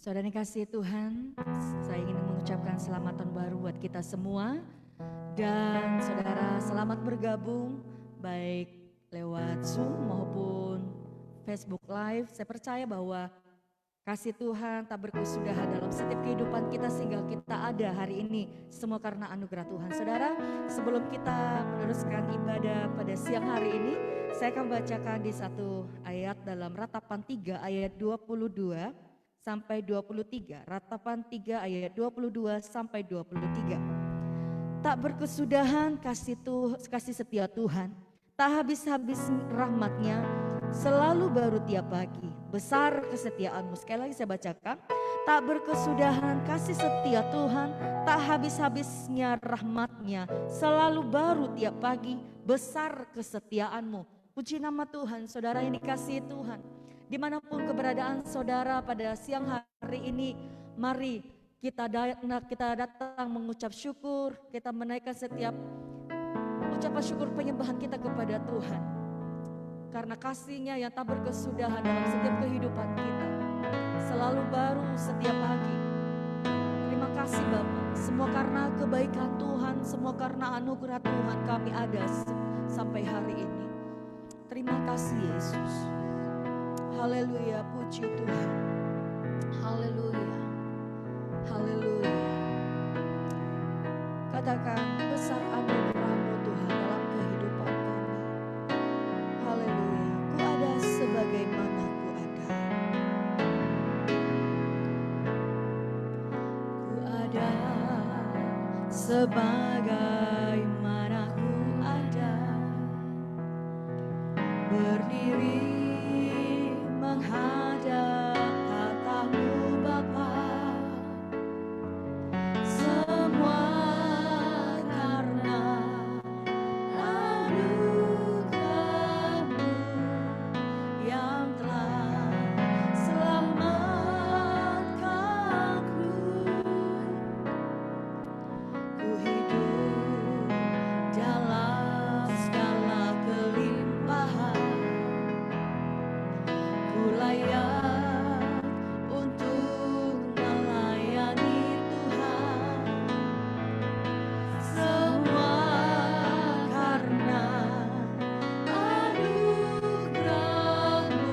Saudara yang kasih Tuhan, saya ingin mengucapkan selamat tahun baru buat kita semua. Dan saudara selamat bergabung baik lewat Zoom maupun Facebook Live. Saya percaya bahwa kasih Tuhan tak berkesudahan dalam setiap kehidupan kita sehingga kita ada hari ini. Semua karena anugerah Tuhan. Saudara, sebelum kita meneruskan ibadah pada siang hari ini, saya akan bacakan di satu ayat dalam Ratapan 3 ayat 22 sampai 23. Ratapan 3 ayat 22 sampai 23. Tak berkesudahan kasih setia Tuhan, tak habis-habis rahmatnya, selalu baru tiap pagi. Besar kesetiaanmu. Sekali lagi saya bacakan. Tak berkesudahan kasih setia Tuhan, tak habis-habisnya rahmatnya, selalu baru tiap pagi. Besar kesetiaanmu. Puji nama Tuhan, saudara yang dikasihi Tuhan. Dimanapun keberadaan saudara pada siang hari ini, mari kita datang mengucap syukur, kita menaikkan setiap ucapan syukur penyembahan kita kepada Tuhan. Karena kasih-Nya yang tak berkesudahan dalam setiap kehidupan kita, selalu baru setiap pagi. Terima kasih Bapa, semua karena kebaikan Tuhan, semua karena anugerah Tuhan kami ada sampai hari ini. Terima kasih Yesus. Haleluya, puji Tuhan. Haleluya. Haleluya. Katakan besar anugerah-Mu Tuhan dalam kehidupan kami. Haleluya. Ku ada sebagaimana ku ada. Ku ada sebagaimana ku ada. Berdiri menghadap tatamu Bapa, semua karena anugerah-Mu yang telah selamatkanku. Ku hidup dalam segala kelimpahan, ku layak untuk melayani Tuhan. Semua karena anugerah-Mu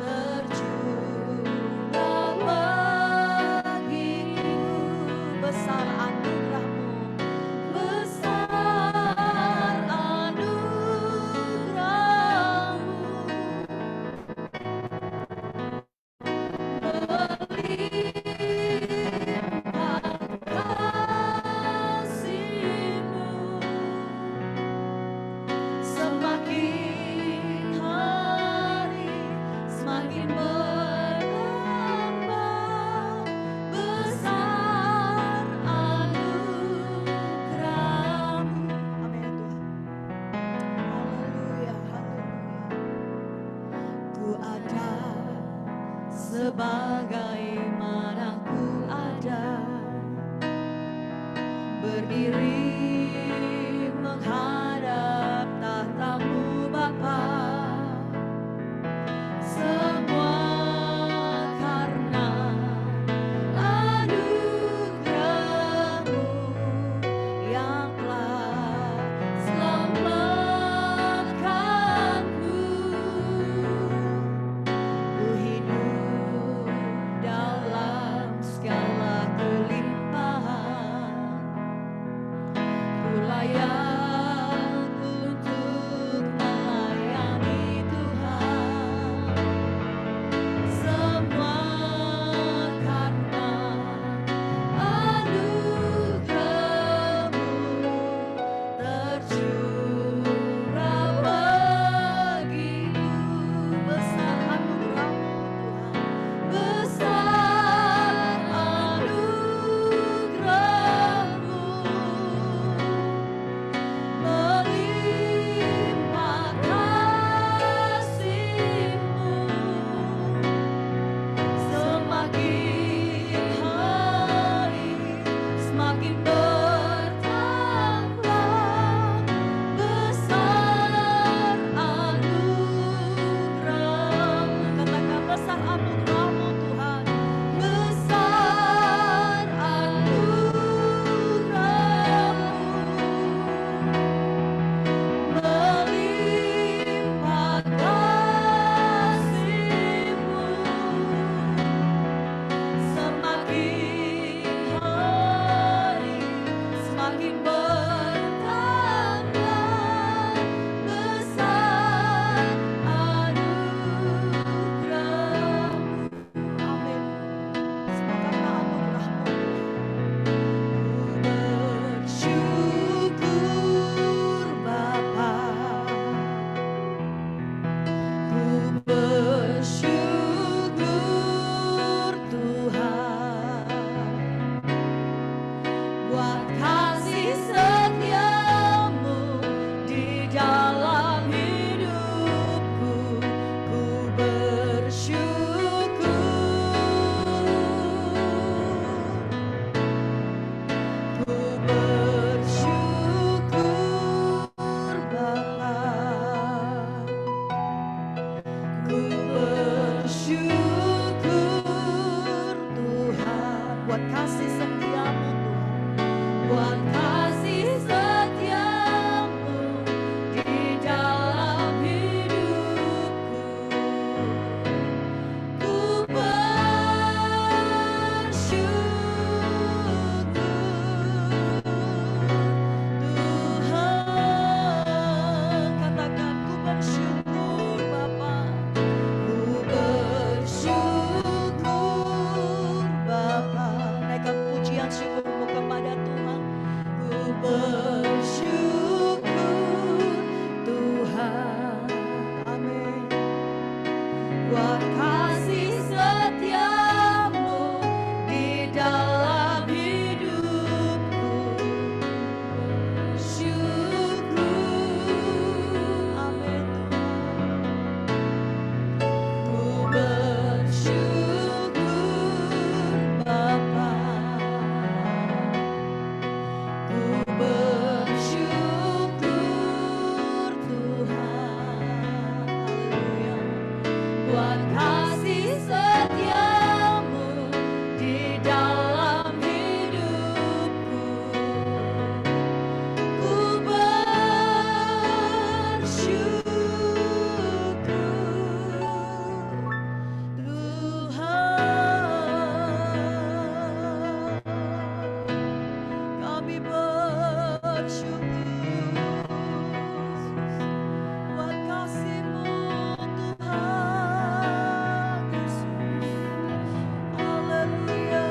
tercurah bagiku. Besar anugerah-Mu, besar anugerah-Mu, berlimpah kasih-Mu. Semakin hari semakin bertambah, besar anugerah-Mu. Amin Tuhan. Haleluya, haleluya. Ku ada sebagaimana ku ada, berdiri menghadap tahta-Mu Bapa. Semua karena anugerah-Mu yang telah selamatkanku. Ku hidup dalam segala kelimpahan, ku layak buat kasih setiamu Tuhan, buat kasih setiamu di dalam hidupku. Ku bersyukur Tuhan, katakan ku bersyukur Bapa. Ku bersyukur Bapa, naikkan pujian syukurmu kepada Tuhan. Ku bersyukur Tuhan, amin. Buat kasih setiamu di dalam hidupku, syukur, amin Tuhan. Ku bersyukur Bapa, ku bersyukur Tuhan, haleluya. Buat kasih setiamu di dalam hidupku, ku bersyukur Tuhan, kami bersyukur buat kasih-Mu Tuhan Yesus, haleluya.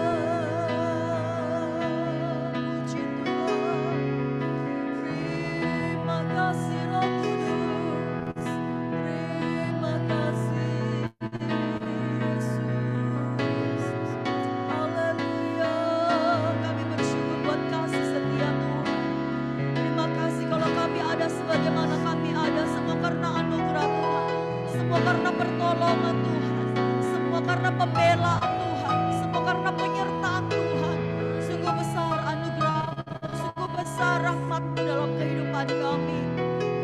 Puji Tuhan, terima kasih Roh Kudus, terima kasih Yesus, haleluya. Kami bersyukur buat kasih setia Tuhan. Terima kasih kalau kami ada sebagaimana kami ada, semua karena anugerah Tuhan, semua karena pertolongan Tuhan, semua karena pembelaan Tuhan, semua karena penyertaan Tuhan. Sungguh besar anugerah, sungguh besar rahmat-Mu dalam kehidupan kami.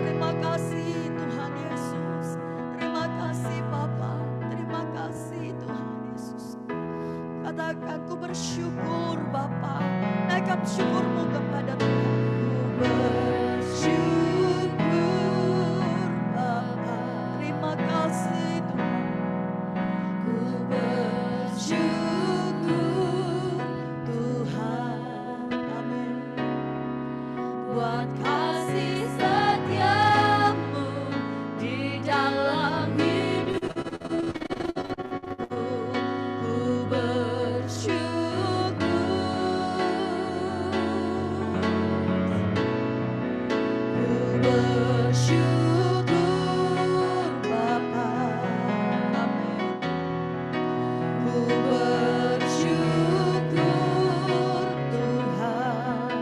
Terima kasih Tuhan Yesus, terima kasih Bapa, terima kasih Tuhan Yesus. Katakan ku bersyukur Bapa, naikkan syukur-Mu kepada Tuhan. Ku bersyukur Bapa, terima kasih Tuhan. Ku bersyukur Tuhan, amin. Buat kasih setiamu di dalam hidupku, ku bersyukur, ku bersyukur Bapa, amin. Ku bersyukur Tuhan,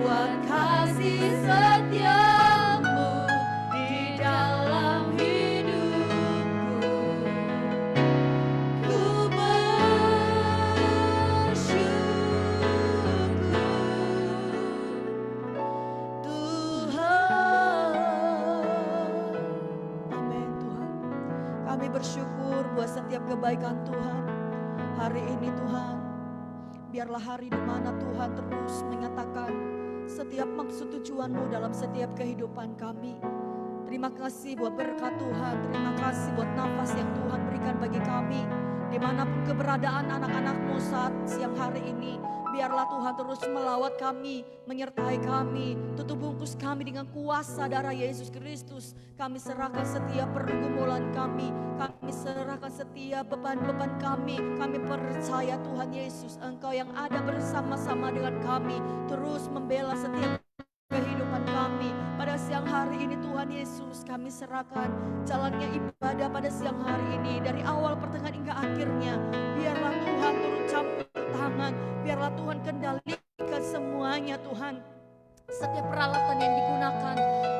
buat kasih setiamu di dalam hidupku, ku bersyukur Tuhan, amin Tuhan. Kami bersyukur buat setiap kebaikan Tuhan hari ini Tuhan. Biarlah hari di mana Tuhan terus menyatakan setiap maksud tujuan-Mu dalam setiap kehidupan kami. Terima kasih buat berkat Tuhan, terima kasih buat nafas yang Tuhan berikan bagi kami. Dimanapun keberadaan anak-anak-Mu saat siang hari ini, biarlah Tuhan terus melawat kami, menyertai kami, tutup bungkus kami dengan kuasa darah Yesus Kristus. Kami serahkan setiap pergumulan kami serahkan setiap beban-beban kami percaya Tuhan Yesus, Engkau yang ada bersama-sama dengan kami, terus membela setiap kehidupan kami. Pada siang hari ini Tuhan Yesus, kami serahkan jalannya ibadah pada siang hari ini, dari awal pertengahan hingga akhirnya. Biarlah Tuhan turut campur tangan, biarlah Tuhan kendalikan semuanya Tuhan. Setiap peralatan yang digunakan,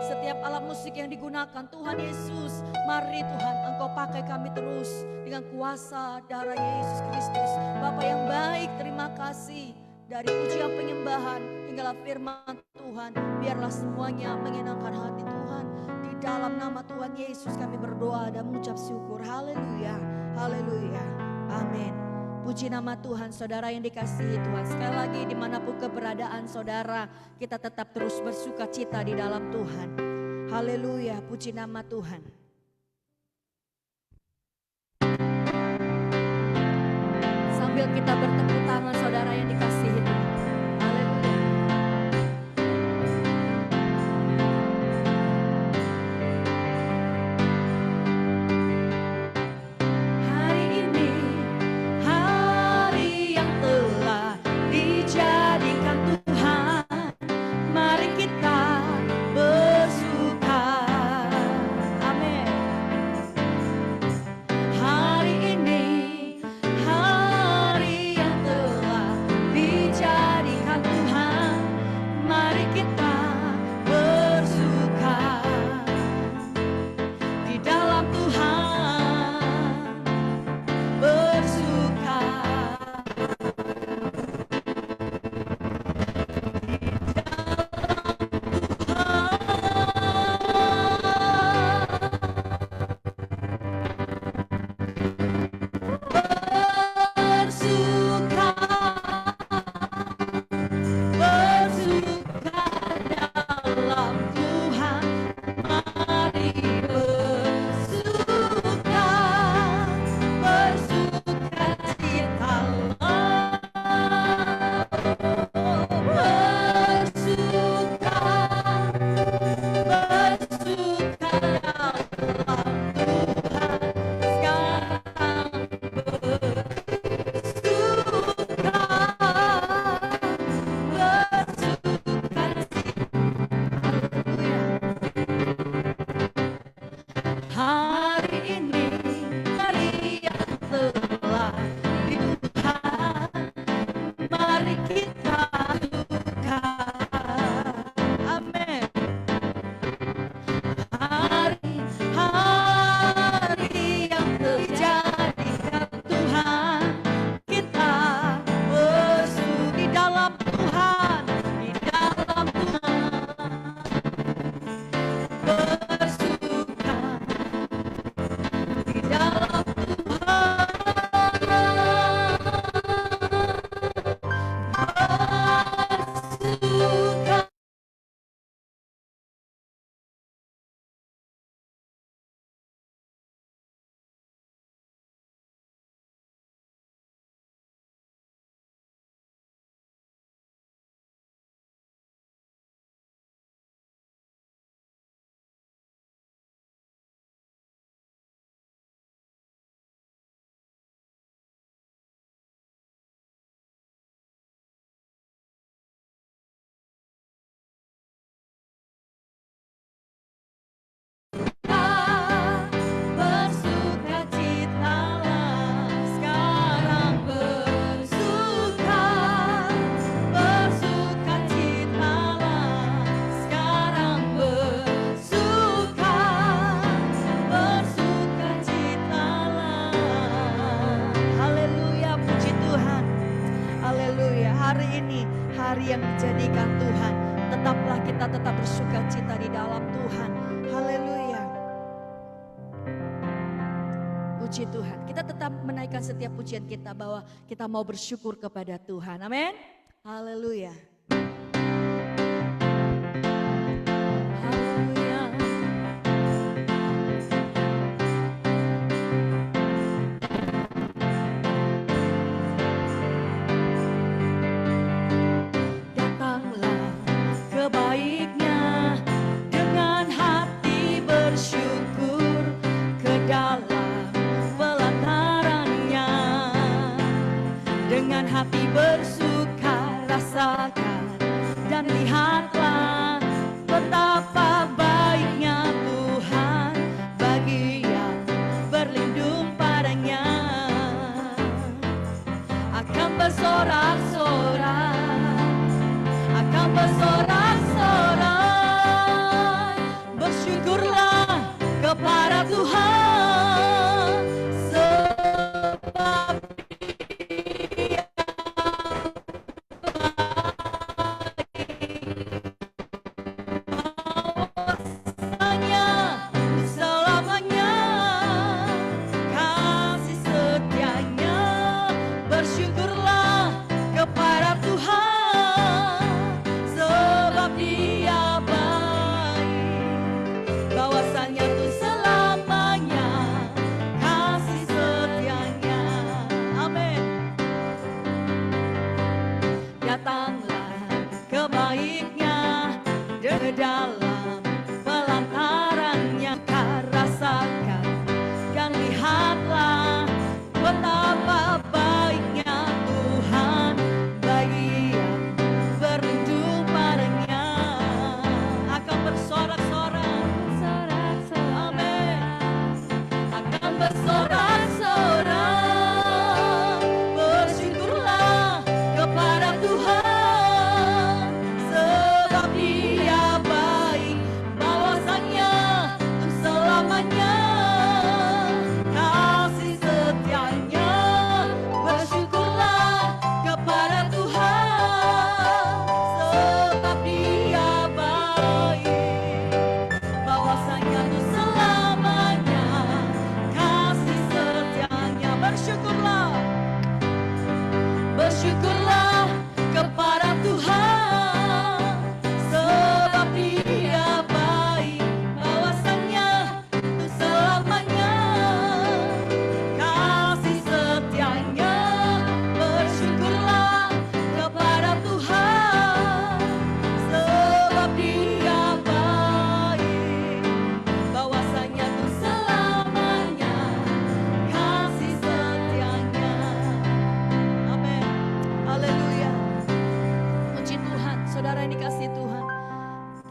setiap alat musik yang digunakan, Tuhan Yesus, mari Tuhan Engkau pakai kami terus dengan kuasa darah Yesus Kristus. Bapa yang baik, terima kasih. Dari pujian penyembahan hinggalah firman Tuhan, biarlah semuanya menyenangkan hati Tuhan. Di dalam nama Tuhan Yesus kami berdoa dan mengucap syukur. Haleluya, haleluya, amin. puji nama Tuhan. Saudara yang dikasihi Tuhan, sekali lagi dimanapun keberadaan saudara, kita tetap terus bersuka cita di dalam Tuhan. Haleluya, puji nama Tuhan. Sambil kita bertepuk tangan saudara yang dikasihi Tuhan. Puji Tuhan, kita tetap menaikkan setiap pujian kita bahwa kita mau bersyukur kepada Tuhan. Amin. Haleluya. Hati bersuka rasakan dan lihatlah betapa baiknya Tuhan bagi yang berlindung padanya. Akan bersorak-sorak, akan bersorak-sorak, bersyukurlah kepada Tuhan sebab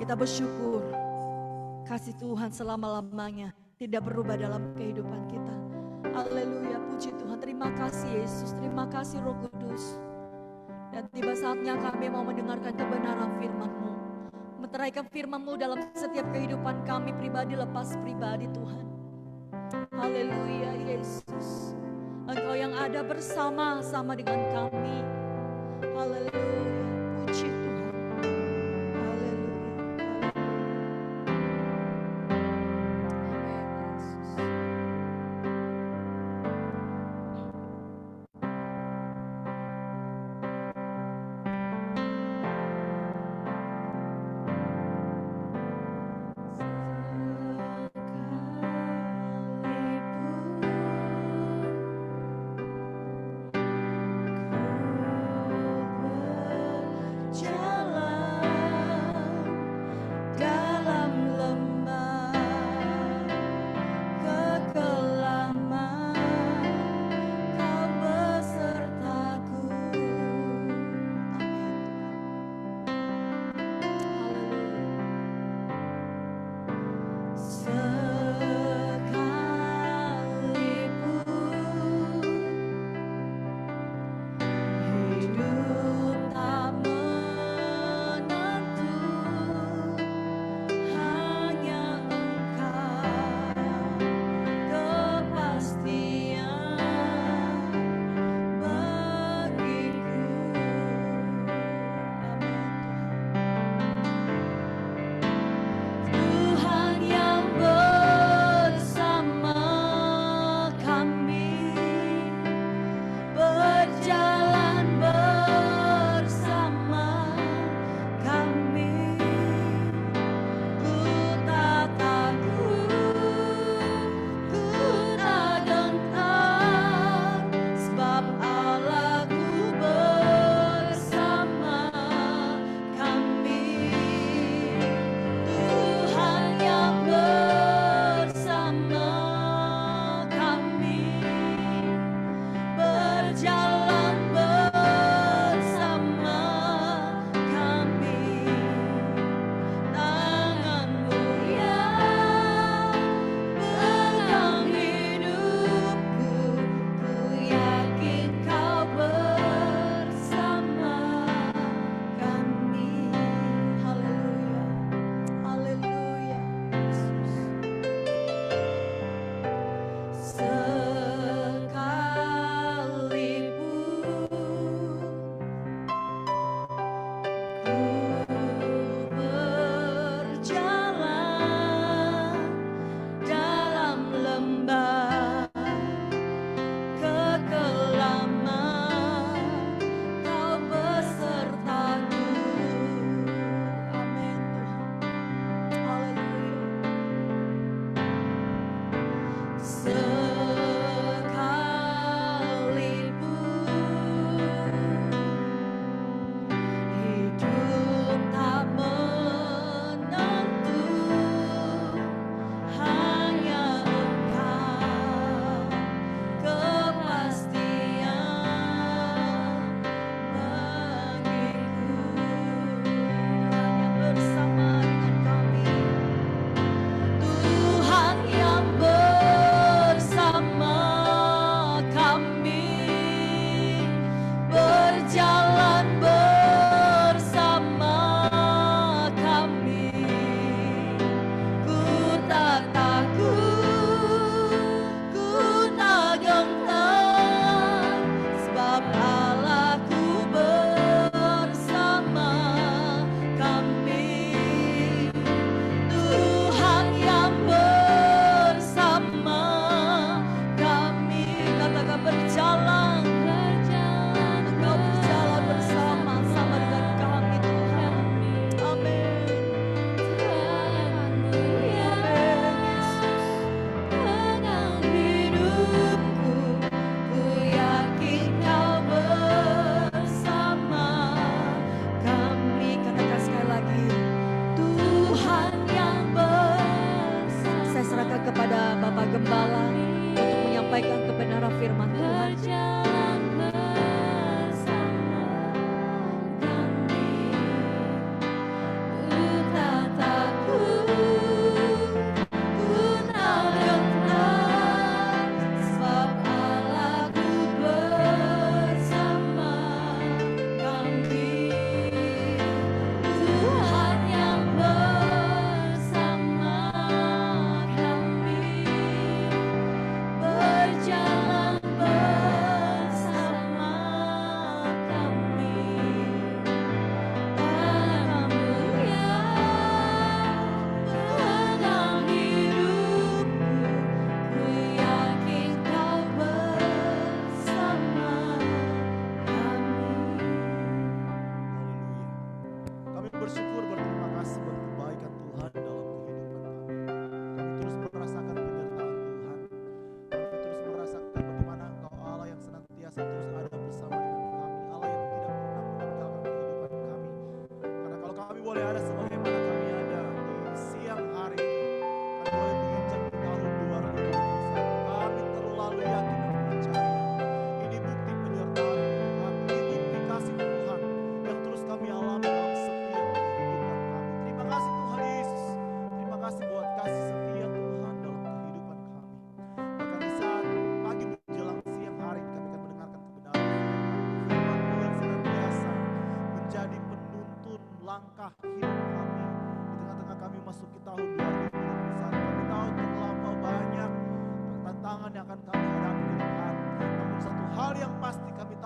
Kita bersyukur kasih Tuhan selama-lamanya tidak berubah dalam kehidupan kita. Haleluya, puji Tuhan. Terima kasih Yesus, terima kasih Roh Kudus. Dan tiba saatnya kami mau mendengarkan kebenaran firman-Mu, meteraikan firman-Mu dalam setiap kehidupan kami pribadi lepas pribadi Tuhan. Haleluya Yesus, Engkau yang ada bersama-sama dengan kami. Haleluya, puji Tuhan. Haleluya, Amin Yesus.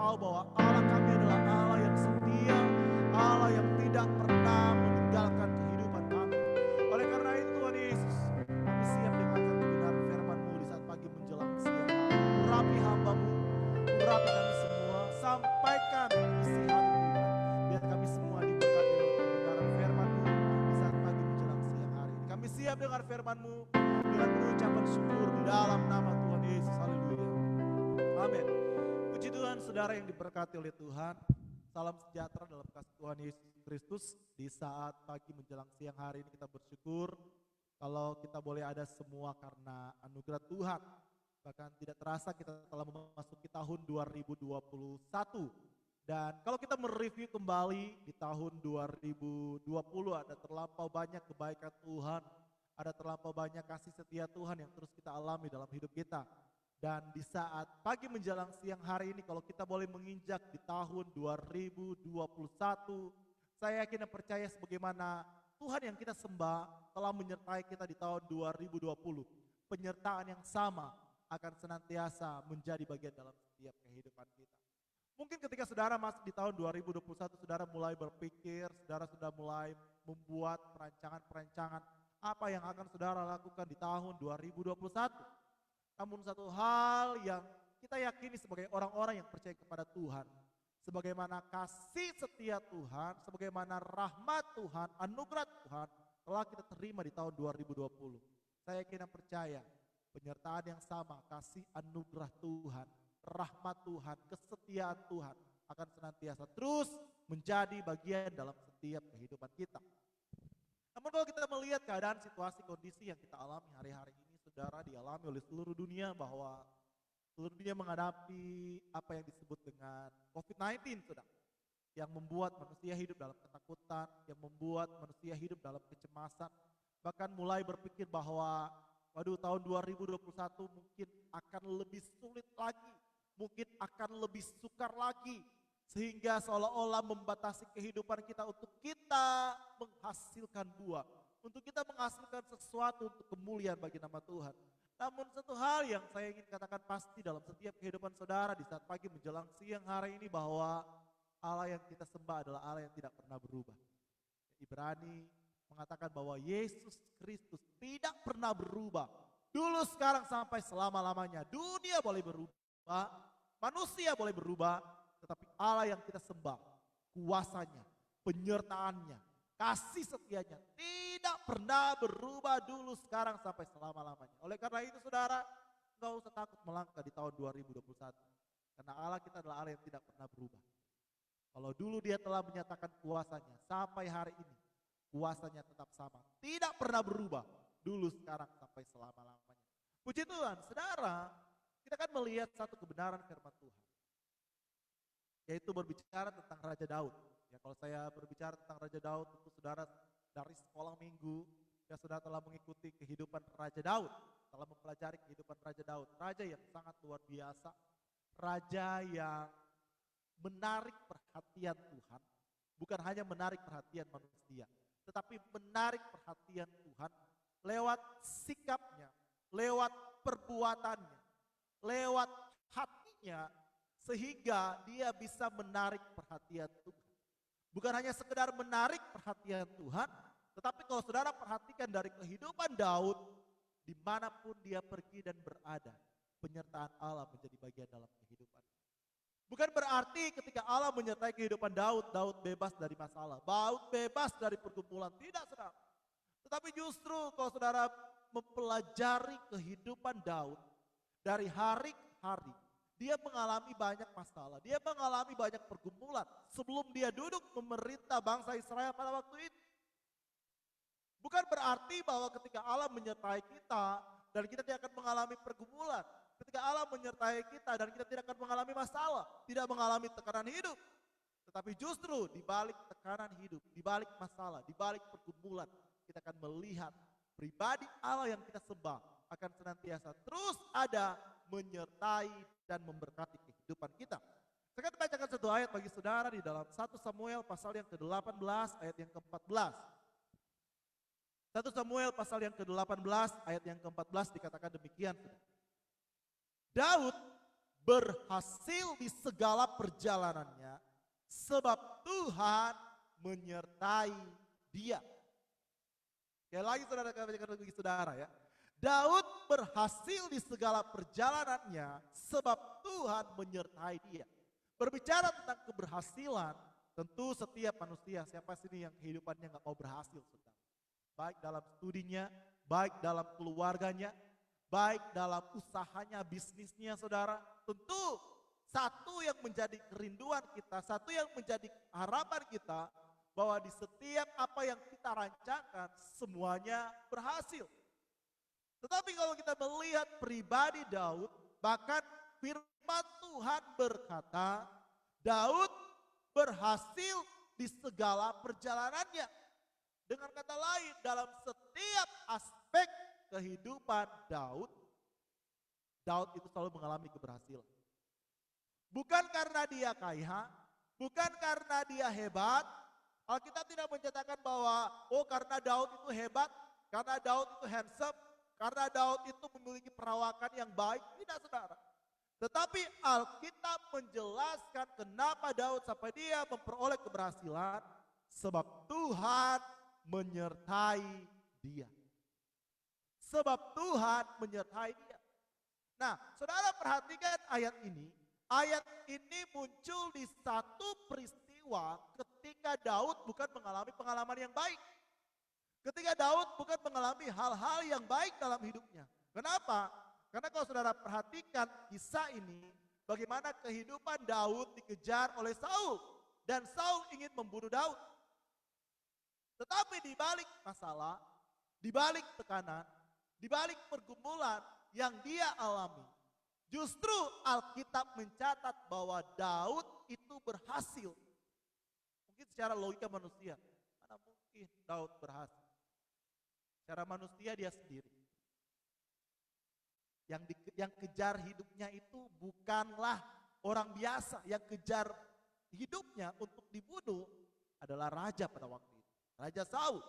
tahu bahwa Allah kami adalah Allah yang setia, Allah yang tidak pernah meninggalkan kehidupan kami. Oleh karena itu Tuhan Yesus, kami siap dengarkan kebenaran firman-Mu di saat pagi menjelang siang. Urapi hamba-Mu, urapi kami semua, sampaikan isi hati Tuhan. Biar kami semua diberkati oleh kebenaran firman-Mu di saat pagi menjelang siang hari ini. Kami siap dengar firman-Mu dengan mengucapkan syukur di dalam nama Tuhan Yesus. Haleluya. Amin. Puji Tuhan, saudara yang diberkati oleh Tuhan. Salam sejahtera dalam kasih Tuhan Yesus Kristus. Di saat pagi menjelang siang hari ini kita bersyukur kalau kita boleh ada semua karena anugerah Tuhan. Bahkan tidak terasa kita telah memasuki tahun 2021. Dan kalau kita mereview kembali di tahun 2020 ada terlampau banyak kebaikan Tuhan. Ada terlampau banyak kasih setia Tuhan yang terus kita alami dalam hidup kita. Dan di saat pagi menjelang siang hari ini kalau kita boleh menginjak di tahun 2021, saya yakin dan percaya sebagaimana Tuhan yang kita sembah telah menyertai kita di tahun 2020. Penyertaan yang sama akan senantiasa menjadi bagian dalam setiap kehidupan kita. Mungkin ketika saudara masuk di tahun 2021, saudara mulai berpikir, saudara sudah mulai membuat perancangan-perancangan apa yang akan saudara lakukan di tahun 2021. Namun satu hal yang kita yakini sebagai orang-orang yang percaya kepada Tuhan, sebagaimana kasih setia Tuhan, sebagaimana rahmat Tuhan, anugerah Tuhan telah kita terima di tahun 2020. Saya yakin dan percaya penyertaan yang sama, kasih anugerah Tuhan, rahmat Tuhan, kesetiaan Tuhan akan senantiasa terus menjadi bagian dalam setiap kehidupan kita. Namun kalau kita melihat keadaan situasi kondisi yang kita alami hari-hari ini, saudara, dialami oleh seluruh dunia bahwa seluruh dunia menghadapi apa yang disebut dengan COVID-19, saudara. Yang membuat manusia hidup dalam ketakutan, yang membuat manusia hidup dalam kecemasan. Bahkan mulai berpikir bahwa waduh tahun 2021 mungkin akan lebih sulit lagi, mungkin akan lebih sukar lagi. Sehingga seolah-olah membatasi kehidupan kita untuk kita menghasilkan buah. Untuk kita menghasilkan sesuatu untuk kemuliaan bagi nama Tuhan. Namun satu hal yang saya ingin katakan pasti dalam setiap kehidupan saudara di saat pagi menjelang siang hari ini bahwa Allah yang kita sembah adalah Allah yang tidak pernah berubah. Ibrani mengatakan bahwa Yesus Kristus tidak pernah berubah. Dulu, sekarang, sampai selama-lamanya. Dunia boleh berubah, manusia boleh berubah, tetapi Allah yang kita sembah, kuasanya, penyertaannya, kasih setianya tidak pernah berubah dulu, sekarang, sampai selama-lamanya. Oleh karena itu saudara, enggak usah takut melangkah di tahun 2021. Karena Allah kita adalah Allah yang tidak pernah berubah. Kalau dulu Dia telah menyatakan kuasanya, sampai hari ini kuasanya tetap sama. Tidak pernah berubah dulu, sekarang, sampai selama-lamanya. Puji Tuhan, saudara, kita kan melihat satu kebenaran firman Tuhan. Yaitu berbicara tentang Raja Daud. Ya, kalau saya berbicara tentang Raja Daud, tentu saudara dari sekolah minggu, ya saudara telah mengikuti kehidupan Raja Daud, telah mempelajari kehidupan Raja Daud. Raja yang sangat luar biasa, raja yang menarik perhatian Tuhan, bukan hanya menarik perhatian manusia, tetapi menarik perhatian Tuhan lewat sikapnya, lewat perbuatannya, lewat hatinya, sehingga dia bisa menarik perhatian Tuhan. Bukan hanya sekedar menarik perhatian Tuhan, tetapi kalau saudara perhatikan dari kehidupan Daud, dimanapun dia pergi dan berada, penyertaan Allah menjadi bagian dalam kehidupan. Bukan berarti ketika Allah menyertai kehidupan Daud, Daud bebas dari masalah, Daud bebas dari pergumulan, tidak saudara. Tetapi justru kalau saudara mempelajari kehidupan Daud, dari hari ke hari, dia mengalami banyak masalah, dia mengalami banyak pergumulan sebelum dia duduk memerintah bangsa Israel pada waktu itu. Bukan berarti bahwa ketika Allah menyertai kita dan kita tidak akan mengalami pergumulan. Ketika Allah menyertai kita dan kita tidak akan mengalami masalah, tidak mengalami tekanan hidup. Tetapi justru di balik tekanan hidup, di balik masalah, di balik pergumulan, kita akan melihat pribadi Allah yang kita sembah akan senantiasa terus ada, menyertai dan memberkati kehidupan kita. Saya akan bacakan satu ayat bagi saudara di dalam 1 Samuel pasal yang ke-18 ayat yang ke-14. 1 Samuel pasal yang ke-18 ayat yang ke-14 dikatakan demikian. Daud berhasil di segala perjalanannya sebab Tuhan menyertai dia. Sekali lagi saudara, bagi saudara ya. Daud berhasil di segala perjalanannya sebab Tuhan menyertai dia. Berbicara tentang keberhasilan, tentu setiap manusia, siapa sini yang kehidupannya gak mau berhasil, saudara. Baik dalam studinya, baik dalam keluarganya, baik dalam usahanya, bisnisnya saudara. Tentu satu yang menjadi kerinduan kita, satu yang menjadi harapan kita, bahwa di setiap apa yang kita rancangkan semuanya berhasil. Tetapi kalau kita melihat pribadi Daud, bahkan firman Tuhan berkata, Daud berhasil di segala perjalanannya. Dengan kata lain, dalam setiap aspek kehidupan Daud itu selalu mengalami keberhasilan. Bukan karena dia kaya, bukan karena dia hebat. Alkitab tidak menceritakan bahwa, oh karena Daud itu hebat, karena Daud itu handsome, karena Daud itu memiliki perawakan yang baik. Tidak saudara. Tetapi Alkitab menjelaskan kenapa Daud sampai dia memperoleh keberhasilan. Sebab Tuhan menyertai dia. Sebab Tuhan menyertai dia. Nah, saudara perhatikan ayat ini. Ayat ini muncul di satu peristiwa ketika Daud bukan mengalami pengalaman yang baik. Ketika Daud bukan mengalami hal-hal yang baik dalam hidupnya. Kenapa? Karena kalau saudara perhatikan kisah ini, bagaimana kehidupan Daud dikejar oleh Saul. Dan Saul ingin membunuh Daud. Tetapi di balik masalah, di balik tekanan, di balik pergumulan yang dia alami, justru Alkitab mencatat bahwa Daud itu berhasil. Mungkin secara logika manusia, mana mungkin Daud berhasil? Secara manusia dia sendiri. Yang kejar hidupnya itu bukanlah orang biasa. Yang kejar hidupnya untuk dibunuh adalah raja pada waktu itu. Raja Saul.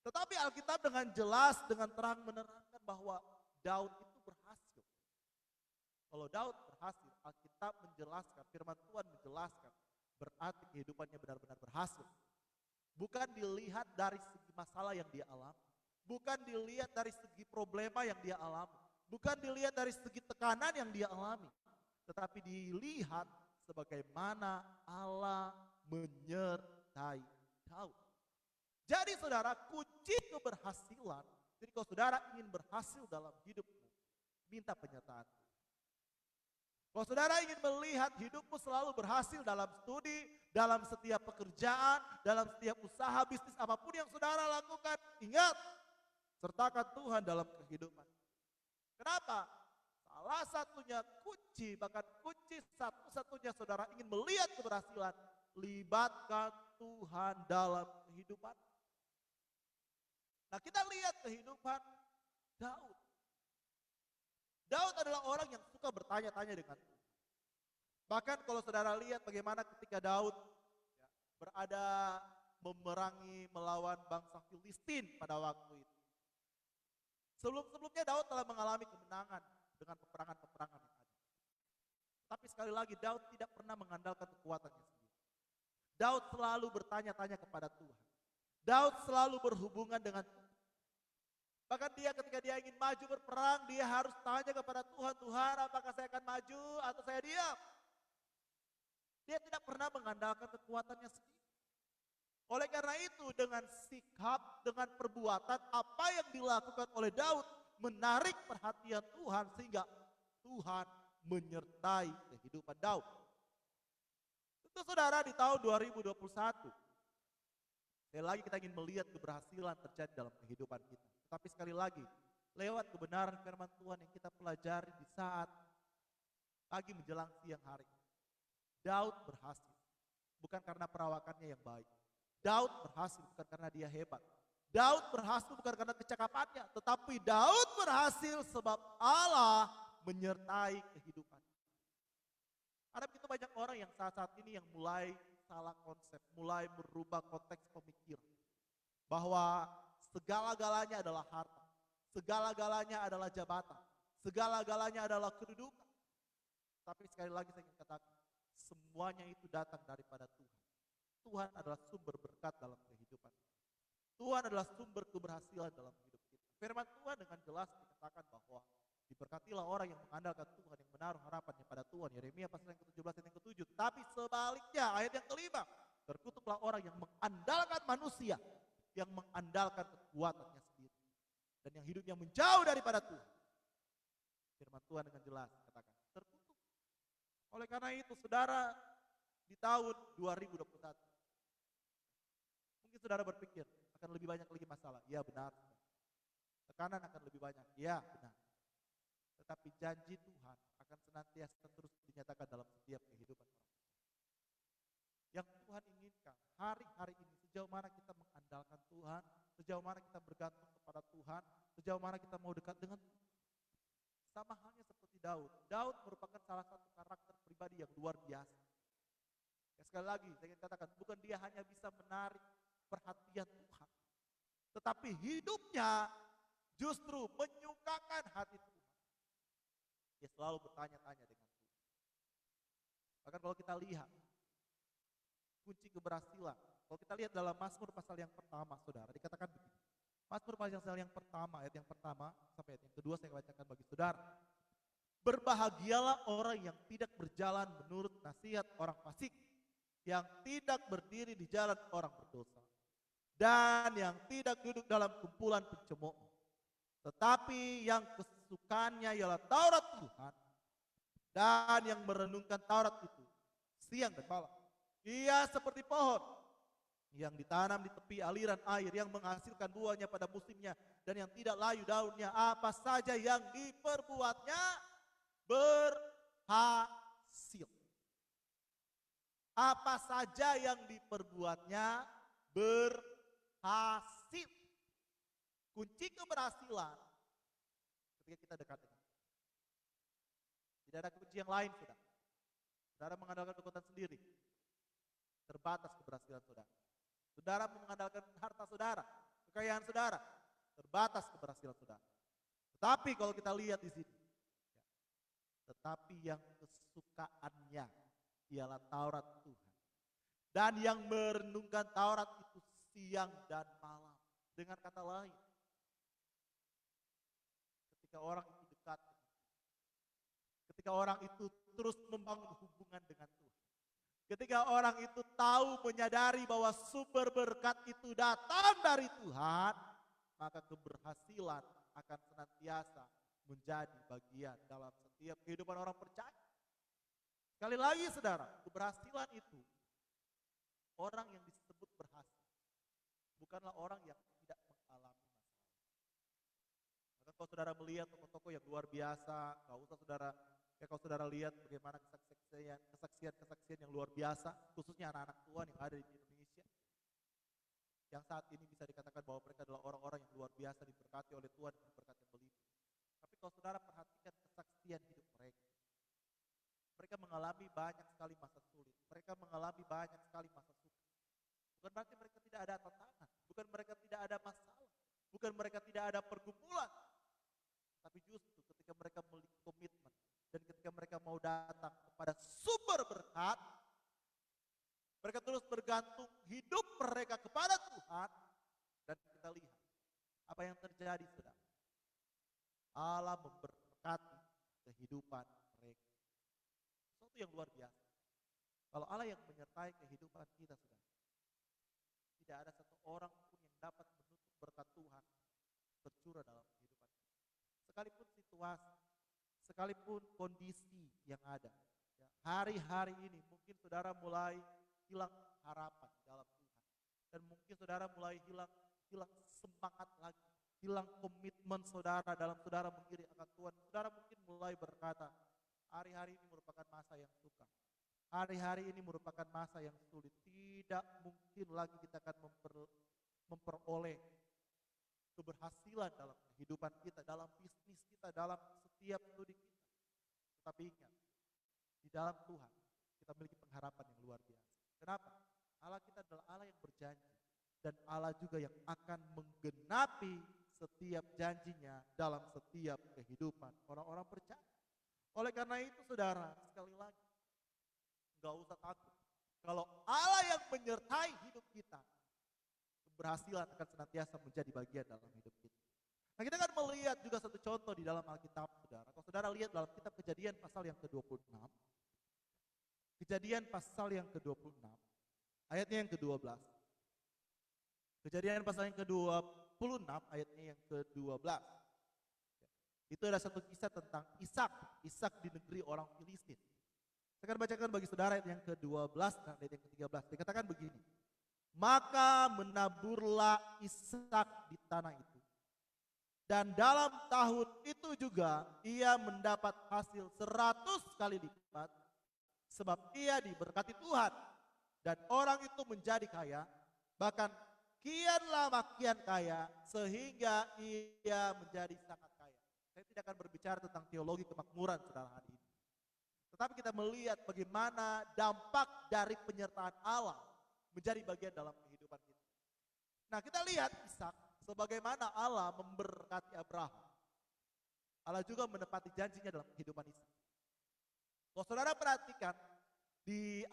Tetapi Alkitab dengan jelas, dengan terang menerangkan bahwa Daud itu berhasil. Kalau Daud berhasil, Alkitab menjelaskan, firman Tuhan menjelaskan, berarti kehidupannya benar-benar berhasil. Bukan dilihat dari segi masalah yang dia alami. Bukan dilihat dari segi problema yang dia alami. Bukan dilihat dari segi tekanan yang dia alami. Tetapi dilihat sebagaimana Allah menyertai Daud. Jadi saudara, kunci keberhasilan, jadi kalau saudara ingin berhasil dalam hidupmu, minta penyertaan. Kalau saudara ingin melihat hidupmu selalu berhasil dalam studi, dalam setiap pekerjaan, dalam setiap usaha, bisnis apapun yang saudara lakukan, ingat, sertakan Tuhan dalam kehidupan. Kenapa? Salah satunya kunci, bahkan kunci satu-satunya saudara ingin melihat keberhasilan, libatkan Tuhan dalam kehidupan. Nah, kita lihat kehidupan Daud. Daud adalah orang yang suka bertanya-tanya dengan Tuhan. Bahkan kalau saudara lihat bagaimana ketika Daud berada memerangi melawan bangsa Filistin pada waktu itu. Sebelum-sebelumnya Daud telah mengalami kemenangan dengan peperangan-peperangan yang ada. Tapi sekali lagi Daud tidak pernah mengandalkan kekuatannya sendiri. Daud selalu bertanya-tanya kepada Tuhan. Daud selalu berhubungan dengan Tuhan. Bahkan dia ketika dia ingin maju berperang, dia harus tanya kepada Tuhan, Tuhan apakah saya akan maju atau saya diam? Dia tidak pernah mengandalkan kekuatannya sendiri. Oleh karena itu dengan sikap, dengan perbuatan apa yang dilakukan oleh Daud menarik perhatian Tuhan sehingga Tuhan menyertai kehidupan Daud. Tentu saudara di tahun 2021, sekali lagi kita ingin melihat keberhasilan terjadi dalam kehidupan kita. Tapi sekali lagi, lewat kebenaran firman Tuhan yang kita pelajari di saat pagi menjelang siang hari. Daud berhasil, bukan karena perawakannya yang baik. Daud berhasil bukan karena dia hebat. Daud berhasil bukan karena kecakapannya. Tetapi Daud berhasil sebab Allah menyertai kehidupannya. Ada begitu banyak orang yang saat ini yang mulai salah konsep, mulai merubah konteks pemikiran. Bahwa segala-galanya adalah harta, segala-galanya adalah jabatan, segala-galanya adalah kedudukan. Tetapi sekali lagi saya ingin katakan, semuanya itu datang daripada Tuhan. Tuhan adalah sumber berkat dalam kehidupan. Tuhan adalah sumber keberhasilan dalam hidup kita. Firman Tuhan dengan jelas dikatakan bahwa diberkatilah orang yang mengandalkan Tuhan, yang menaruh harapannya pada Tuhan. Yeremia pasal yang ke-17 ayat yang ke-7. Tapi sebaliknya ayat yang kelima, terkutuklah orang yang mengandalkan manusia, yang mengandalkan kekuatannya sendiri, dan yang hidupnya menjauh daripada Tuhan. Firman Tuhan dengan jelas katakan terkutuk. Oleh karena itu saudara, di tahun 2021 mungkin saudara berpikir akan lebih banyak lagi masalah. Ya benar. Tekanan akan lebih banyak. Ya benar. Tetapi janji Tuhan akan senantiasa terus dinyatakan dalam setiap kehidupan orang. Yang Tuhan inginkan hari-hari ini, sejauh mana kita mengandalkan Tuhan, sejauh mana kita bergantung kepada Tuhan, sejauh mana kita mau dekat dengan Tuhan. Sama halnya seperti Daud. Daud merupakan salah satu karakter pribadi yang luar biasa. Ya, sekali lagi saya ingin katakan, bukan dia hanya bisa menarik perhatian Tuhan, tetapi hidupnya justru menyukakan hati Tuhan. Dia selalu bertanya-tanya dengan Tuhan. Bahkan kalau kita lihat kunci keberhasilan, kalau kita lihat dalam Mazmur pasal yang pertama, saudara, dikatakan begini. Mazmur pasal yang pertama, ayat yang pertama sampai ayat yang kedua saya bacakan bagi saudara. Berbahagialah orang yang tidak berjalan menurut nasihat orang fasik, yang tidak berdiri di jalan orang berdosa, dan yang tidak duduk dalam kumpulan pencemooh. Tetapi yang kesukaannya ialah Taurat Tuhan, dan yang merenungkan Taurat itu siang dan malam. Ia seperti pohon yang ditanam di tepi aliran air, yang menghasilkan buahnya pada musimnya, dan yang tidak layu daunnya. Apa saja yang diperbuatnya berhasil. Apa saja yang diperbuatnya berhasil. Kunci keberhasilan ketika kita dekat dengan Tuhan. Tidak ada kunci yang lain, saudara. Saudara mengandalkan kekuatan sendiri, terbatas keberhasilan saudara. Saudara mengandalkan harta saudara, kekayaan saudara, terbatas keberhasilan saudara. Tetapi kalau kita lihat di sini, ya, tetapi yang kesukaannya ialah Taurat Tuhan, dan yang merenungkan Taurat itu siang dan malam. Dengan kata lain, ketika orang itu dekat, ketika orang itu terus membangun hubungan dengan Tuhan, ketika orang itu tahu, menyadari bahwa sumber berkat itu datang dari Tuhan, maka keberhasilan akan senantiasa menjadi bagian dalam setiap kehidupan orang percaya. Sekali lagi saudara, keberhasilan itu, orang yang disebut berhasil bukanlah orang yang tidak mengalami masalah. Maka kalau saudara melihat tokoh-tokoh yang luar biasa, gak usah saudara, ya kalau saudara lihat bagaimana kesaksian yang luar biasa, khususnya anak-anak Tuhan yang ada di Indonesia, yang saat ini bisa dikatakan bahwa mereka adalah orang-orang yang luar biasa, diberkati oleh Tuhan dengan berkat yang berlimpah. Tapi kalau saudara perhatikan kesaksian hidup mereka, mereka mengalami banyak sekali masa sulit, mereka mengalami banyak sekali masa suka. Bukan berarti mereka tidak ada tantangan, bukan mereka tidak ada masalah, bukan mereka tidak ada pergumulan, tapi justru ketika mereka memiliki komitmen dan ketika mereka mau datang kepada sumber berkat, mereka terus bergantung hidup mereka kepada Tuhan, dan kita lihat apa yang terjadi, saudara. Allah memberkati kehidupan mereka. Sesuatu yang luar biasa. Kalau Allah yang menyertai kehidupan kita, saudara, tidak ada satu orang pun yang dapat menutup berkat Tuhan tercurah dalam kehidupan kita. Sekalipun situasi, sekalipun kondisi yang ada, ya, hari-hari ini mungkin saudara mulai hilang harapan dalam Tuhan, dan mungkin saudara mulai hilang semangat lagi, hilang komitmen saudara dalam saudara mengiring akan Tuhan. Saudara mungkin mulai berkata, hari-hari ini merupakan masa yang sukar, hari-hari ini merupakan masa yang sulit, tidak mungkin lagi kita akan memperoleh keberhasilan dalam kehidupan kita, dalam bisnis kita, dalam setiap studi kita. Tetapi ingat, di dalam Tuhan kita memiliki pengharapan yang luar biasa. Kenapa? Allah kita adalah Allah yang berjanji, dan Allah juga yang akan menggenapi setiap janjinya dalam setiap kehidupan orang-orang percaya. Oleh karena itu saudara, sekali lagi, nggak usah takut. Kalau Allah yang menyertai hidup kita, keberhasilan akan senantiasa menjadi bagian dalam hidup kita. Nah, kita akan melihat juga satu contoh di dalam Alkitab, saudara. Kalau saudara lihat dalam kitab Kejadian pasal yang ke-26, Kejadian pasal yang ke-26, ayatnya yang ke-12. Kejadian pasal yang ke-26, ayatnya yang ke-12. Itu ada satu kisah tentang Ishak di negeri orang Filistin. Saya akan bacakan bagi saudara ayat yang ke-12 dan ayat yang ke-13. Dikatakan begini. Maka menaburlah Ishak di tanah itu. Dan dalam tahun itu juga ia mendapat hasil 100 kali lipat. Sebab ia diberkati Tuhan. Dan orang itu menjadi kaya. Bahkan kianlah makian kaya. Sehingga ia menjadi sangat kaya. Saya tidak akan berbicara tentang teologi kemakmuran saudara hari ini. Tetapi kita melihat bagaimana dampak dari penyertaan Allah menjadi bagian dalam kehidupan kita. Nah, kita lihat Ishak sebagaimana Allah memberkati Abraham. Allah juga menepati janjinya dalam kehidupan Ishak. Kalau saudara perhatikan di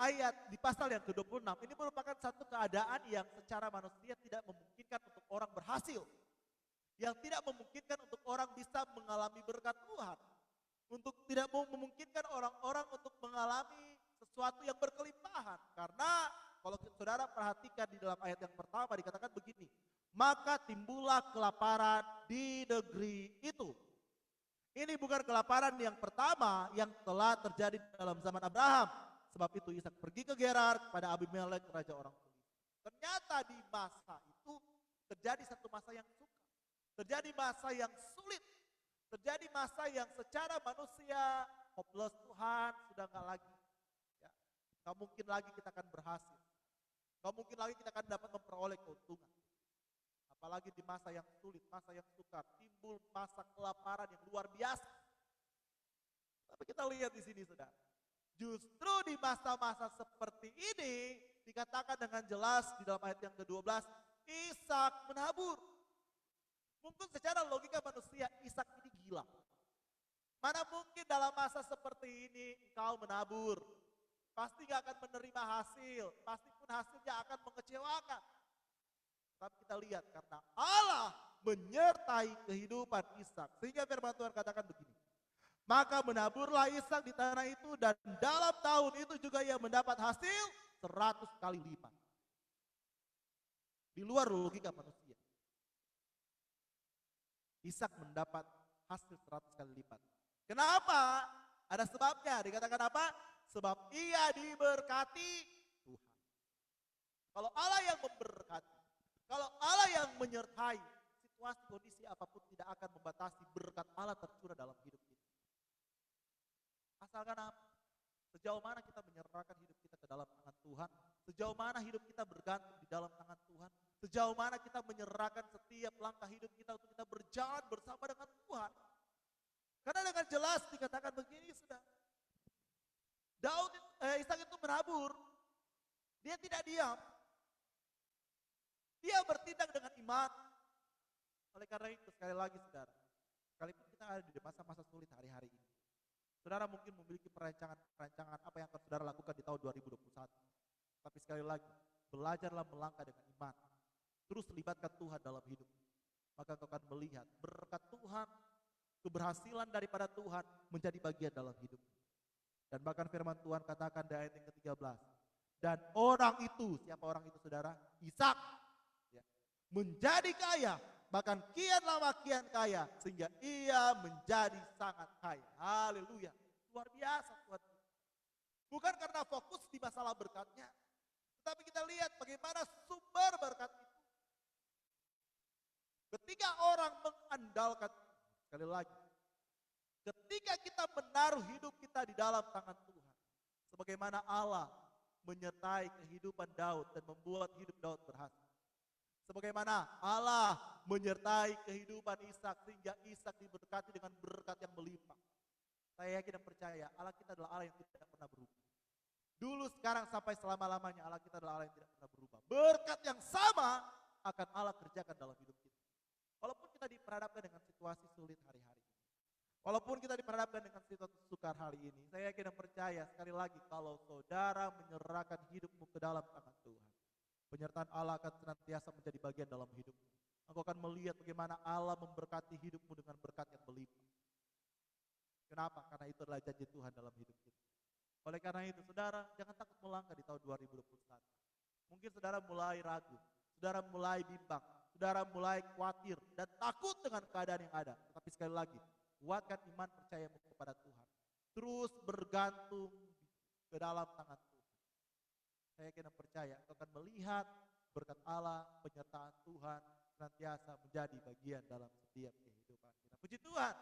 pasal yang ke-26, ini merupakan satu keadaan yang secara manusia tidak memungkinkan untuk orang berhasil. Yang tidak memungkinkan untuk orang bisa mengalami berkat Tuhan. Tidak memungkinkan orang-orang untuk mengalami sesuatu yang berkelimpahan. Karena kalau saudara perhatikan di dalam ayat yang pertama dikatakan begini. Maka timbullah kelaparan di negeri itu. Ini bukan kelaparan yang pertama yang telah terjadi dalam zaman Abraham. Sebab itu Ishak pergi ke Gerar kepada Abimelek raja orang Filistin. Ternyata di masa itu terjadi satu masa yang sukar. Terjadi masa yang sulit. Terjadi masa yang secara manusia hopeless, Tuhan sudah gak lagi. Ya, gak mungkin lagi kita akan berhasil. Gak mungkin lagi kita akan dapat memperoleh keuntungan. Apalagi di masa yang sulit, masa yang sukar, timbul masa kelaparan yang luar biasa. Tapi kita lihat di sini saudara. Justru di masa-masa seperti ini dikatakan dengan jelas di dalam ayat yang ke-12, Ishak menabur. Mungkin secara logika manusia Ishak ini gila. Mana mungkin dalam masa seperti ini engkau menabur. Pasti gak akan menerima hasil. Pasti pun hasilnya akan mengecewakan. Tapi kita lihat karena Allah menyertai kehidupan Ishak. Sehingga firman Tuhan katakan begini. Maka menaburlah Ishak di tanah itu dan dalam tahun itu juga ia mendapat hasil 100 kali lipat. Di luar logika manusia. Ishak mendapat hasil 100 kali lipat. Kenapa? Ada sebabnya. Dikatakan apa? Sebab ia diberkati Tuhan. Kalau Allah yang memberkati, kalau Allah yang menyertai, situasi kondisi apapun tidak akan membatasi berkat Allah tercurah dalam hidup kita. Asalkan apa? Sejauh mana kita menyerahkan hidup kita ke dalam tangan Tuhan, sejauh mana hidup kita bergantung di dalam tangan Tuhan, sejauh mana kita menyerahkan setiap langkah hidup kita untuk kita berjalan bersama dengan Tuhan. Karena dengan jelas dikatakan begini sudah. Ishak itu menabur, dia tidak diam. Dia bertindak dengan iman. Oleh karena itu sekali lagi saudara, sekalipun kita ada di masa-masa sulit hari-hari ini. Saudara mungkin memiliki perancangan apa yang akan saudara lakukan di tahun 2021. Tapi sekali lagi, belajarlah melangkah dengan iman. Terus libatkan Tuhan dalam hidup. Maka kau akan melihat berkat Tuhan, keberhasilan daripada Tuhan menjadi bagian dalam hidup. Dan bahkan firman Tuhan katakan di ayat yang ke-13. Dan orang itu, siapa orang itu saudara? Ishak. Ya, menjadi kaya, bahkan kianlah makian kaya, sehingga ia menjadi sangat kaya. Haleluya. Luar biasa Tuhan. Bukan karena fokus di masalah berkatnya, tetapi kita lihat bagaimana sumber berkat itu. Ketika orang mengandalkan, sekali lagi, ketika kita menaruh hidup kita di dalam tangan Tuhan, sebagaimana Allah menyertai kehidupan Daud dan membuat hidup Daud berhasil. Sebagaimana Allah menyertai kehidupan Ishak sehingga Ishak diberkati dengan berkat yang melimpah. Saya yakin dan percaya Allah kita adalah Allah yang tidak pernah berubah. Dulu, sekarang, sampai selama-lamanya Allah kita adalah Allah yang tidak pernah berubah. Berkat yang sama akan Allah kerjakan dalam hidup kita. Walaupun kita diperhadapkan dengan situasi sulit hari-hari. Walaupun kita diperhadapkan dengan situasi sukar hari ini, saya yakin dan percaya sekali lagi kalau saudara menyerahkan hidupmu ke dalam tangan Tuhan, penyertaan Allah akan senantiasa menjadi bagian dalam hidupmu. Engkau akan melihat bagaimana Allah memberkati hidupmu dengan berkat yang berlimpah. Kenapa? Karena itu adalah janji Tuhan dalam hidup kita. Oleh karena itu, saudara jangan takut melangkah di tahun 2021. Mungkin saudara mulai ragu, saudara mulai bimbang, saudara mulai khawatir dan takut dengan keadaan yang ada. Tetapi sekali lagi, kuatkan iman percayamu kepada Tuhan. Terus bergantung ke dalam tangan Tuhan. Saya yakin dan percaya engkau akan melihat berkat Allah, penyertaan Tuhan senantiasa menjadi bagian dalam setiap kehidupan kita. Puji Tuhan.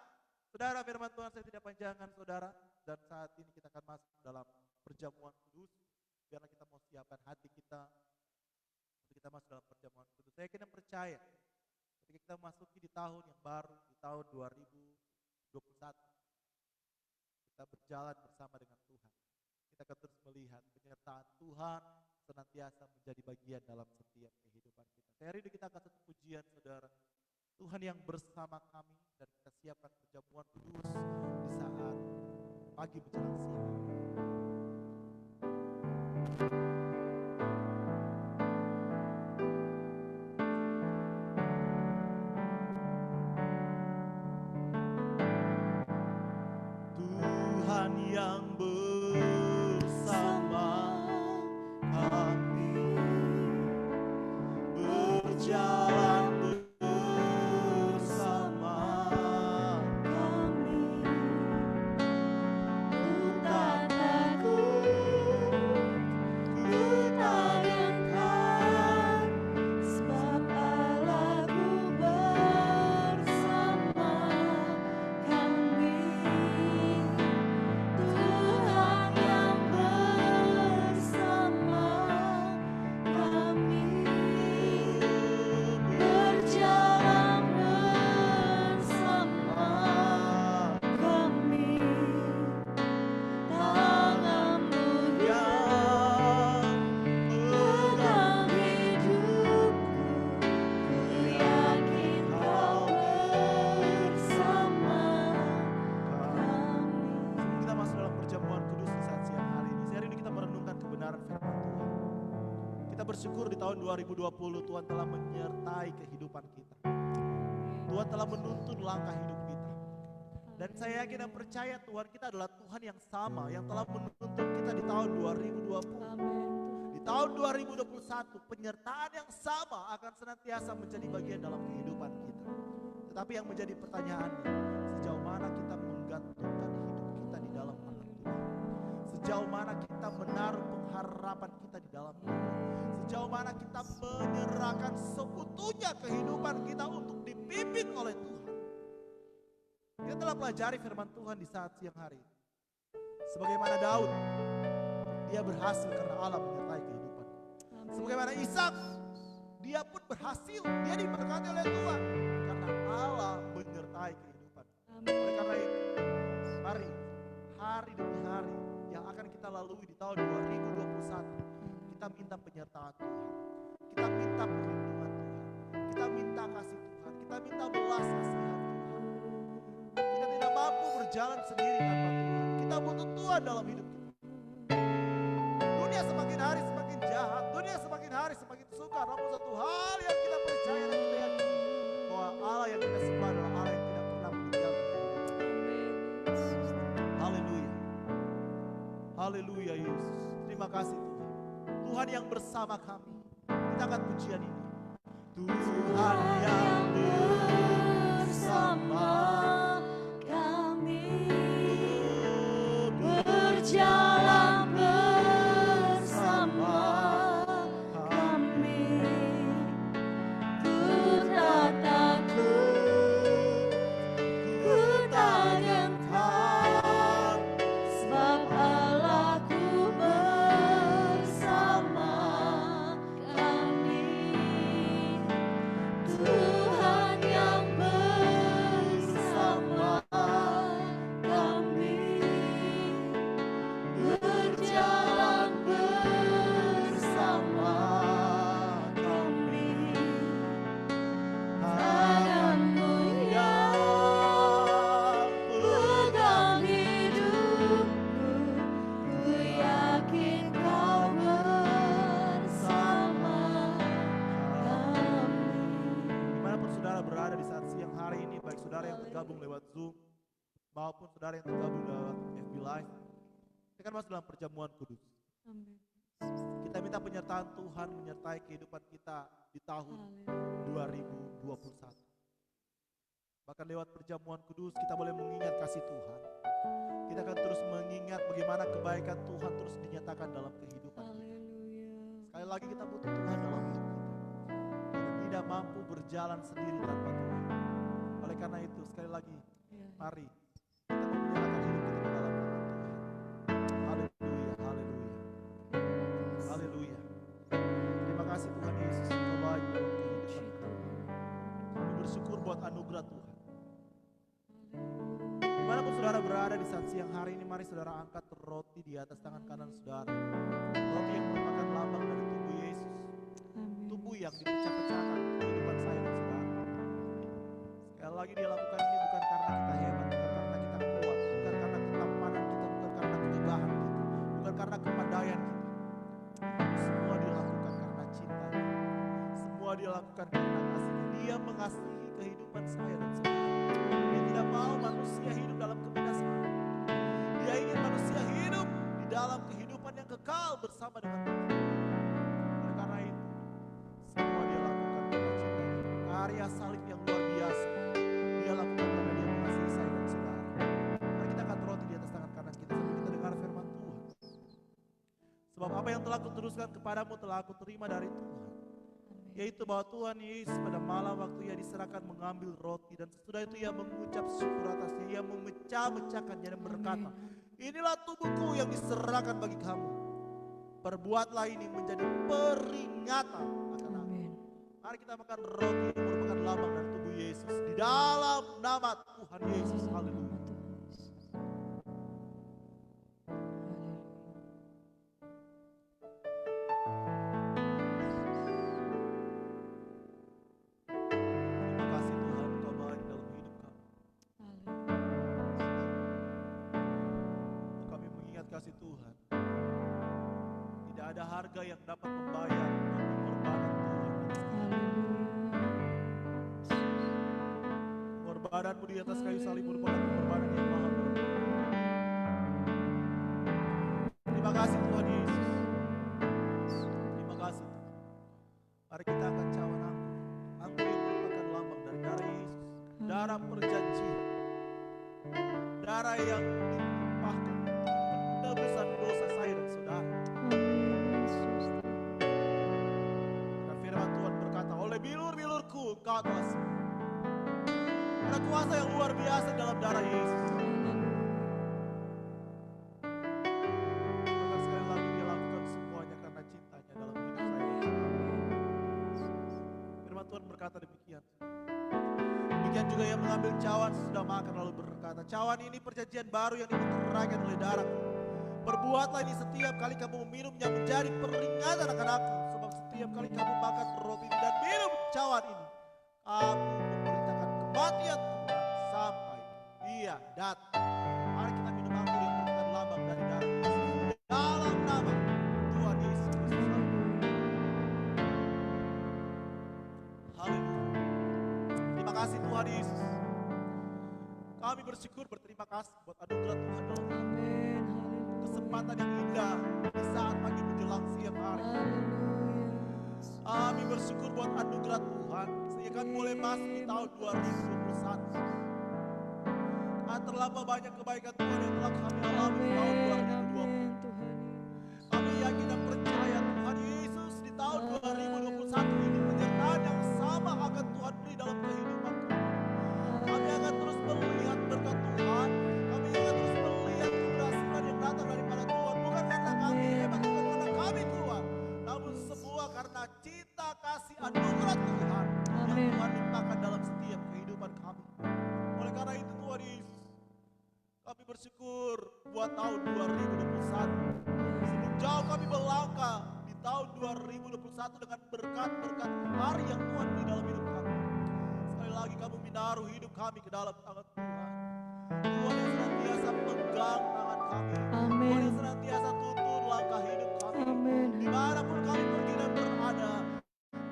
Saudara, firman Tuhan saya tidak panjangkan saudara. Dan saat ini kita akan masuk dalam perjamuan kudus. Biarlah kita mau siapkan hati kita untuk kita masuk dalam perjamuan kudus. Saya yakin dan percaya ketika kita masuki di tahun yang baru, di tahun 2021, kita berjalan bersama dengan Tuhan. Kita akan terus melihat penyertaan Tuhan senantiasa menjadi bagian dalam setiap kehidupan kita. Saya rindu kita akan satu pujian saudara. Tuhan yang bersama kami dan kita siapkan perjamuan kudus di saat pagi menjelang siang. Tuhan yang bersama kami berjalan bersama kami. Ku tak takut, ku tak gentar, sebab Allahku bersama kami. Tuhan yang bersama kami, berjalan bersama kami. Tangan-Mu yang pegang hidupku, ku yakin Kau bersama kami. Kita masuk dalam perjamuan kudus di saat siang hari ini. Hari ini kita merenungkan kebenaran firman Tuhan. Kita bersyukur di tahun 2020 Tuhan telah menyertai kehidupan kita. Tuhan telah menuntun langkah hidup kita. Dan saya yakin dan percaya Tuhan kita adalah Tuhan yang sama yang telah menuntun kita di tahun 2020. Di tahun 2021 penyertaan yang sama akan senantiasa menjadi bagian dalam kehidupan kita. Tetapi yang menjadi pertanyaannya, sejauh mana kita menggantungkan hidup kita di dalam tangan Tuhan? Sejauh mana kita menaruh pengharapan kita di dalam Tuhan? Sejauh mana kita menyerahkan seutuhnya kehidupan kita untuk dipimpin oleh Tuhan? Kita telah pelajari firman Tuhan di saat siang hari. Sebagaimana Daud, dia berhasil karena Allah menyertai kehidupan. Sebagaimana Ishak, dia pun berhasil, dia diberkati oleh Tuhan karena Allah menyertai kehidupan. Oleh karena itu, mari hari demi hari yang akan kita lalui di tahun 2021, kita minta penyertaan Tuhan, kita minta perlindungan Tuhan, kita minta kasih Tuhan, kita minta belas kasihan Tuhan. Kita tidak mampu berjalan sendiri tanpa Tuhan. Kita butuh Tuhan dalam hidup kita. Dunia semakin hari semakin jahat, dunia semakin hari semakin sukar. Namun satu hal yang kita percaya dan kita yakini, bahwa Allah yang kita sembah adalah Allah yang tidak pernah meninggalkan kehidupan. Haleluya. Haleluya Yesus. Terima kasih Tuhan. Tuhan yang bersama kami. Kita akan pujian ini. Tuhan yang bersama kami, berjalan bersama kami. Ku tak takut, ku tak gentar, sebab Allahku bersama kami. Tuhan tergabung lewat Zoom maupun saudara yang tergabung lewat FB Live. Kita akan masuk dalam perjamuan kudus. Amin. Kita minta penyertaan Tuhan menyertai kehidupan kita di tahun 2021. Bahkan lewat perjamuan kudus kita boleh mengingat kasih Tuhan. Kita akan terus mengingat bagaimana kebaikan Tuhan terus dinyatakan dalam kehidupan kita. Haleluya. Sekali lagi kita butuh Tuhan dalam hidup kita. Kita tidak mampu berjalan sendiri tanpa Tuhan. Oleh karena itu sekali lagi Ya. mari kita mau menyerahkan hidup kita ke dalam tangan Tuhan. Haleluya, haleluya, haleluya. Terima kasih Tuhan Yesus, Engkau baik dalam kehidupan kita. Kami bersyukur buat anugerah Tuhan. Dimanapun saudara berada di saat siang hari ini, mari saudara angkat roti di atas tangan kanan saudara. Roti yang merupakan lambang dari tubuh Yesus. Amin. Tubuh yang dipecah-pecahkan kehidupan saya dan saudara. Sekali lagi dia lakukan ini bukan karena kita hebat, bukan karena kita kuat, bukan karena ketampanan kita, bukan karena ketegahan kita, bukan karena kepandaian kita. Semua dilakukan karena cintanya. Semua dilakukan karena kasihnya. Dia mengasihi kehidupan saya dan saudara. Dia tidak mau manusia hidup dalam kebinasaan. Dia ingin manusia hidup di dalam kehidupan yang kekal bersama dengan Tuhan. Oleh karena itu, semua dia lakukan karena cintanya. Karya salib yang luar biasa dia lakukan karena dia mengasihi saya dan saudara. Mari kita angkat roti di atas tangan kanan kita sambil kita dengar firman Tuhan. Sebab apa yang telah kuteruskan kepadamu telah aku terima dari Tuhan, yaitu bahwa Tuhan Yesus pada malam waktu ia diserahkan mengambil roti dan sesudah itu ia mengucap syukur atasnya, ia memecah-mecahkannya dan berkata, inilah tubuhku yang diserahkan bagi kamu. Perbuatlah ini menjadi peringatan akan aku. Amin. Mari kita makan roti yang merupakan lambang dari tubuh Yesus di dalam nama Tuhan Yesus. Haleluya. Terima kasih Tuhan, Engkau baik dalam hidup kami. Kami mengingat kasih Tuhan. Tidak ada harga yang dapat membayar untuk pengorbanan Tuhan. Pengorbananmu di atas kayu salib merupakan pengorbanan yang mahal. Terima kasih Tuhan Yesus. Terima kasih Tuhan. Mari kita akan cawan anggur. Anggur yang merupakan lambang dari darah Yesus. Darah perjanjian. Darah yang ditumpahkan penebusan dosa saya dan saudara. Dan firman Tuhan berkata, oleh bilur-bilurku engkau telah sembuh. Ada kuasa yang luar biasa dalam darah Yesus. Maka sekali lagi dia lakukan semuanya karena cintanya dalam hidup saya. Firman Tuhan berkata demikian. Demikian juga yang mengambil cawan sesudah makan lalu berkata, cawan ini perjanjian baru yang dimeteraikan oleh darahku. Perbuatlah ini setiap kali kamu meminumnya menjadi peringatan akan aku. Sebab setiap kali kamu makan roti ini dan minum cawan ini, kamu memberitakan kematian Tuhan sampai dia datang. Mari kita minum anggur yang merupakan lambang dari darah Yesus. Dalam nama Tuhan Yesus Kristus. Haleluya. Terima kasih Tuhan Yesus. Kami bersyukur berterima kasih buat anugerah Tuhan dalam hidup. Amin. Kesempatan yang indah di saat pagi menjelang siang hari. Kami bersyukur buat anugerah Tuhan sehingga kami boleh masuk di tahun 2021. Terlampau banyak kebaikan Tuhan yang telah kami alami di tahun 2020. Kami yakin dan percaya Tuhan Yesus di tahun 2021 ini penyertaan yang sama akan Tuhan beri dalam kehidupan kami. Kami akan terus melihat berkat Tuhan. Kami akan terus melihat keberhasilan yang datang daripada Tuhan. Bukan karena kami hebat, bukan karena kami kuat, namun semua karena cinta kasih anugerah Tuhan yang Tuhan limpahkan dalam setiap kehidupan kami. Oleh karena itu Tuhan Yesus, kami bersyukur buat tahun 2021. Sebelum jauh kami melangkah di tahun 2021 dengan berkat-berkat hari yang Tuhan beri dalam hidup kami. Sekali lagi kami menaruh hidup kami ke dalam tangan Tuhan. Tuhan yang senantiasa pegang tangan kami. Tuhan yang senantiasa tuntun langkah hidup kami. Dimanapun kami pergi dan berada,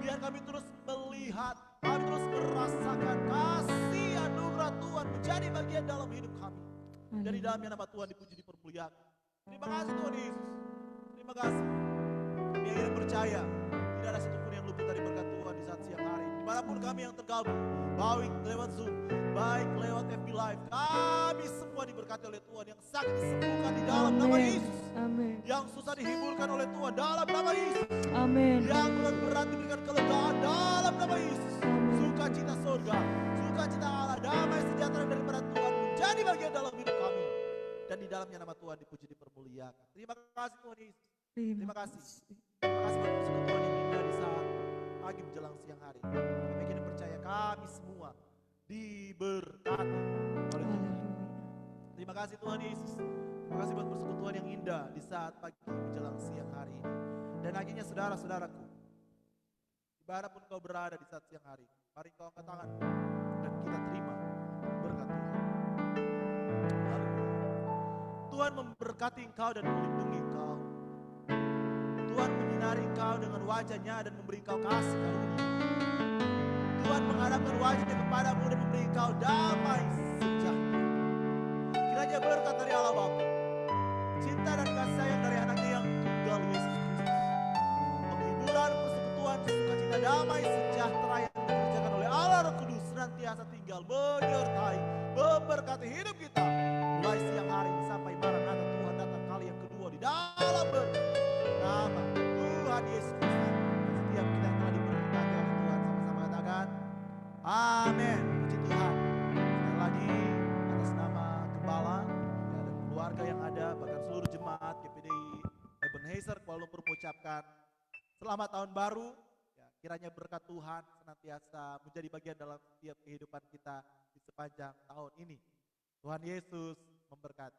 biar kami terus melihat, kami terus merasakan kasih anugerah Tuhan Dan di dalamnya nama Tuhan dipuji dipermuliakan. Terima kasih Tuhan Yesus. Terima kasih. Kami yang percaya tidak ada satupun yang luput dari berkat Tuhan di saat siang hari. Dimanapun kami yang tergabung, baik lewat Zoom, baik lewat FB Live, kami semua diberkati oleh Tuhan. Yang sakit disembuhkan di dalam nama Yesus. Amin. Yang susah dihiburkan oleh Tuhan dalam nama Yesus. Amin. Yang berat diberikan kelegaan dalam nama Yesus. Sukacita surga, sukacita Allah, damai sejahtera daripada Tuhan menjadi bagian dalam hidup kami. Dan di dalamnya nama Tuhan dipuji dipermuliakan. Terima kasih Tuhan Yesus. Terima kasih. Terima kasih buat persekutuan yang indah di saat pagi menjelang siang hari. Kami kini percaya kami semua diberkati oleh Tuhan. Terima kasih Tuhan Yesus. Terima kasih buat persekutuan yang indah di saat pagi menjelang siang hari ini. Dan akhirnya saudara-saudaraku, dimanapun kau berada di saat siang hari, mari kau angkat tangan dan kita terima berkat Tuhan. Haleluya. Tuhan memberkati engkau dan melindungi engkau. Tuhan menyinari engkau dengan wajahnya dan memberi engkau kasih karunia. Tuhan menghadapkan wajahnya kepadamu dan memberi engkau damai sejahtera. Kiranya berkat dari Allah Bapa, cinta dan kasih sayang dari anaknya yang tunggal Yesus Kristus, penghiburan, persekutuan, sukacita, damai sejahtera yang dikerjakan oleh Allah Roh Kudus senantiasa tinggal menyertai, memberkati hidup kita mulai siang hari sampai Maranatha Tuhan datang kali yang kedua di dalam nama Tuhan Yesus Kristus. Dan setiap kita yang telah diberkati oleh Tuhan sama-sama katakan amin. Puji Tuhan. Sekali lagi atas nama Gembala ya, dan keluarga yang ada, bahkan seluruh jemaat GPDI Ebenezer Kuala Lumpur mengucapkan selamat tahun baru. Ya, kiranya berkat Tuhan senantiasa menjadi bagian dalam setiap kehidupan kita di sepanjang tahun ini. Tuhan Yesus memberkati.